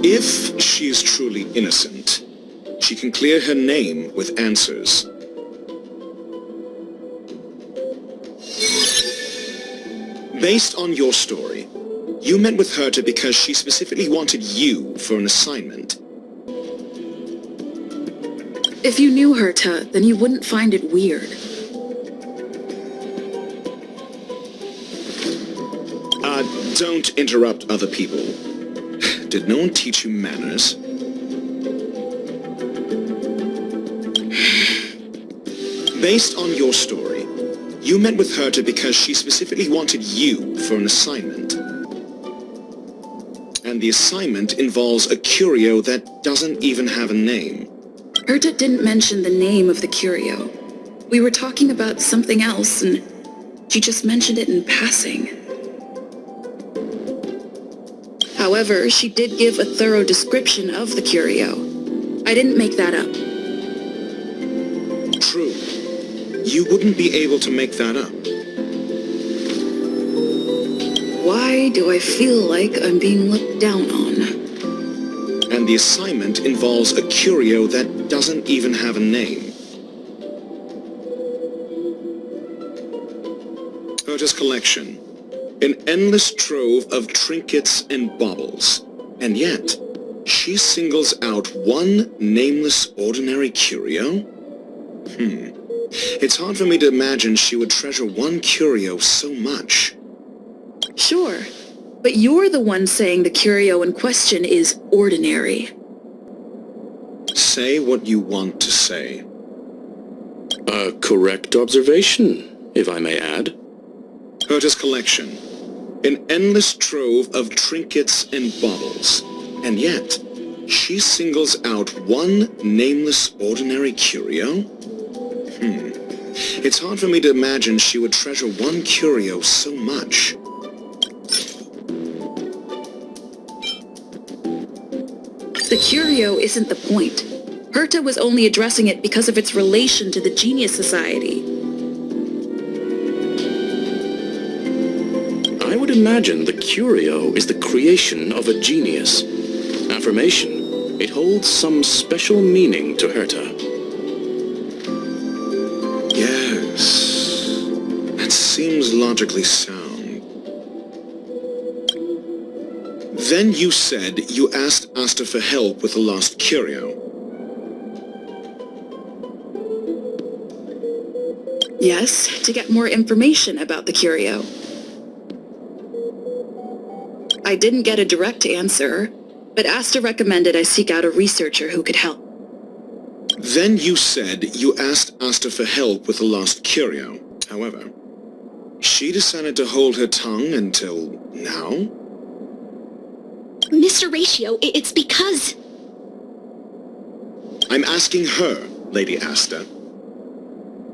If she is truly innocent, she can clear her name with answers. Based on your story, you met with Herta because she specifically wanted you for an assignment. If you knew Herta, then you wouldn't find it weird. Don't interrupt other people. Did no one teach you manners? Based on your story, you met with Herta because she specifically wanted you for an assignment. And the assignment involves a curio that doesn't even have a name. Herta didn't mention the name of the curio. We were talking about something else, and she just mentioned it in passing. However, she did give a thorough description of the curio. I didn't make that up. True. You wouldn't be able to make that up. Why do I feel like I'm being looked down on? And the assignment involves a curio that doesn't even have a name. Herta's collection. An endless trove of trinkets and baubles. And yet, she singles out one nameless ordinary curio? It's hard for me to imagine she would treasure one curio so much. Sure, but you're the one saying the curio in question is ordinary. Say what you want to say. A correct observation, if I may add. Herta's collection. An endless trove of trinkets and baubles. And yet, she singles out one nameless ordinary curio? It's hard for me to imagine she would treasure one curio so much. The curio isn't the point. Herta was only addressing it because of its relation to the Genius Society. I would imagine the curio is the creation of a genius. Affirmation. It holds some special meaning to Herta. Yes. That seems logically sound. Then you said you asked Asta for help with the lost curio. Yes, to get more information about the curio. I didn't get a direct answer, but Asta recommended I seek out a researcher who could help. Then you said you asked Asta for help with the lost curio. However, she decided to hold her tongue until now? Mr. Ratio, it's because... I'm asking her, Lady Asta.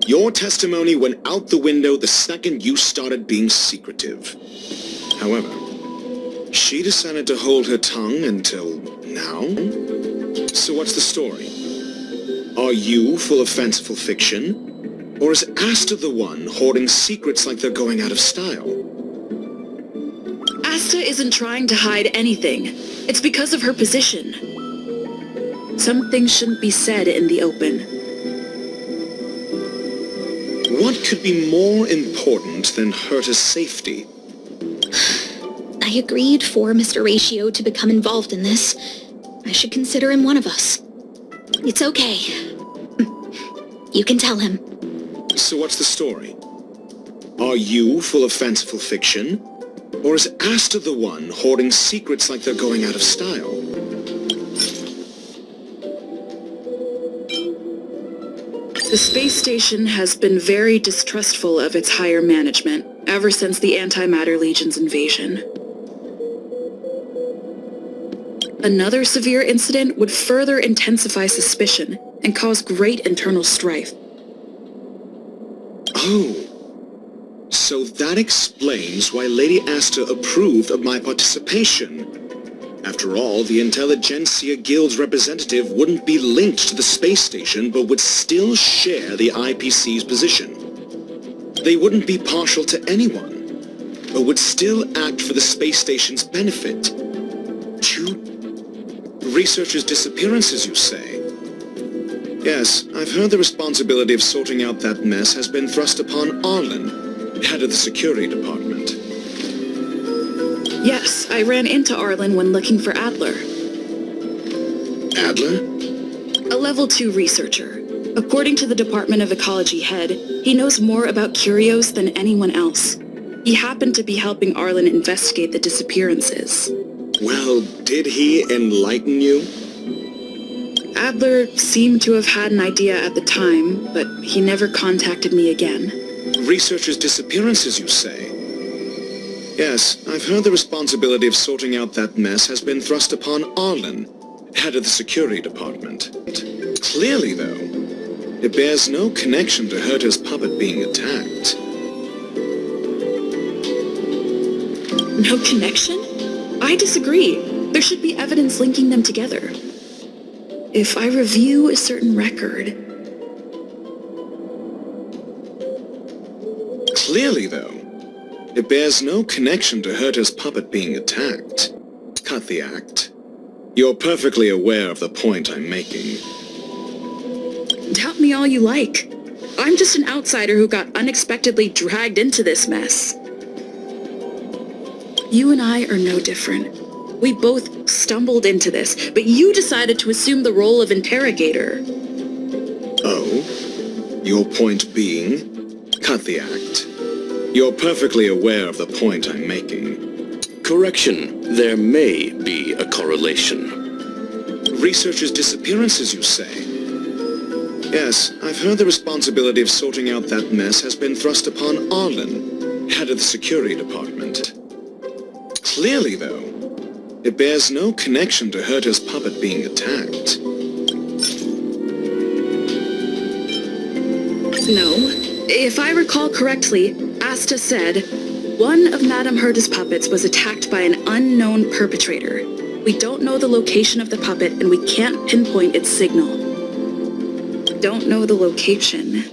Your testimony went out the window the second you started being secretive. However, she decided to hold her tongue until now? So what's the story? Are you full of fanciful fiction? Or is Asta the one hoarding secrets like they're going out of style? Asta isn't trying to hide anything. It's because of her position. Some things shouldn't be said in the open. What could be more important than Herta's safety? I agreed for Mr. Ratio to become involved in this. I should consider him one of us. It's okay. You can tell him. So what's the story? Are you full of fanciful fiction? Or is Asta the one hoarding secrets like they're going out of style? The space station has been very distrustful of its higher management ever since the Antimatter Legion's invasion. Another severe incident would further intensify suspicion and cause great internal strife. Oh. So that explains why Lady Asta approved of my participation. After all, the Intelligentsia Guild's representative wouldn't be linked to the space station, but would still share the IPC's position. They wouldn't be partial to anyone, but would still act for the space station's benefit. Researchers' disappearances, you say? Yes, I've heard the responsibility of sorting out that mess has been thrust upon Arlen, head of the security department. Yes, I ran into Arlen when looking for Adler. Adler? A level 2 researcher. According to the Department of Ecology head, he knows more about curios than anyone else. He happened to be helping Arlen investigate the disappearances. Well, did he enlighten you? Adler seemed to have had an idea at the time, but he never contacted me again. Researchers' disappearances, you say? Yes, I've heard the responsibility of sorting out that mess has been thrust upon Arlen, head of the security department. Clearly, though, it bears no connection to Herta's puppet being attacked. No connection? I disagree. There should be evidence linking them together. If I review a certain record... Clearly, though, it bears no connection to Herta's puppet being attacked. Cut the act. You're perfectly aware of the point I'm making. Doubt me all you like. I'm just an outsider who got unexpectedly dragged into this mess. You and I are no different. We both stumbled into this, but you decided to assume the role of interrogator. Oh? Your point being? Cut the act. You're perfectly aware of the point I'm making. Correction. There may be a correlation. Researchers' disappearances, you say? Yes, I've heard the responsibility of sorting out that mess has been thrust upon Arlen, head of the security department. Clearly, though, it bears no connection to Herta's puppet being attacked. No. If I recall correctly, Asta said, one of Madame Herta's puppets was attacked by an unknown perpetrator. We don't know the location of the puppet, and we can't pinpoint its signal. Don't know the location.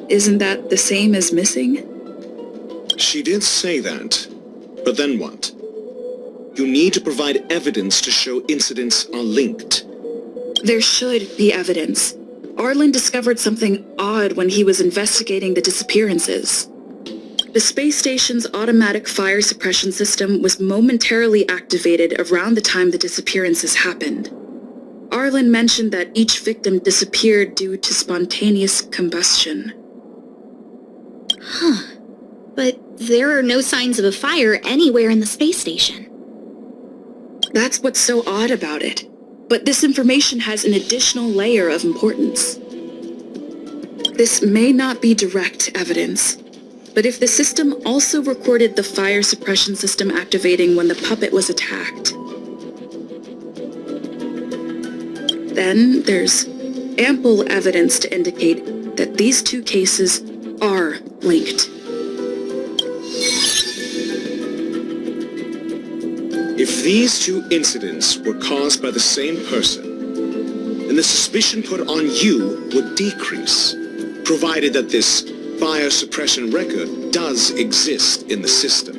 Isn't that the same as missing? She did say that, but then what? You need to provide evidence to show incidents are linked. There should be evidence. Arlen discovered something odd when he was investigating the disappearances. The space station's automatic fire suppression system was momentarily activated around the time the disappearances happened. Arlen mentioned that each victim disappeared due to spontaneous combustion. Huh. But there are no signs of a fire anywhere in the space station. That's what's so odd about it. But this information has an additional layer of importance. This may not be direct evidence, but if the system also recorded the fire suppression system activating when the puppet was attacked, then there's ample evidence to indicate that these two cases are linked. If these two incidents were caused by the same person, then the suspicion put on you would decrease, provided that this fire suppression record does exist in the system.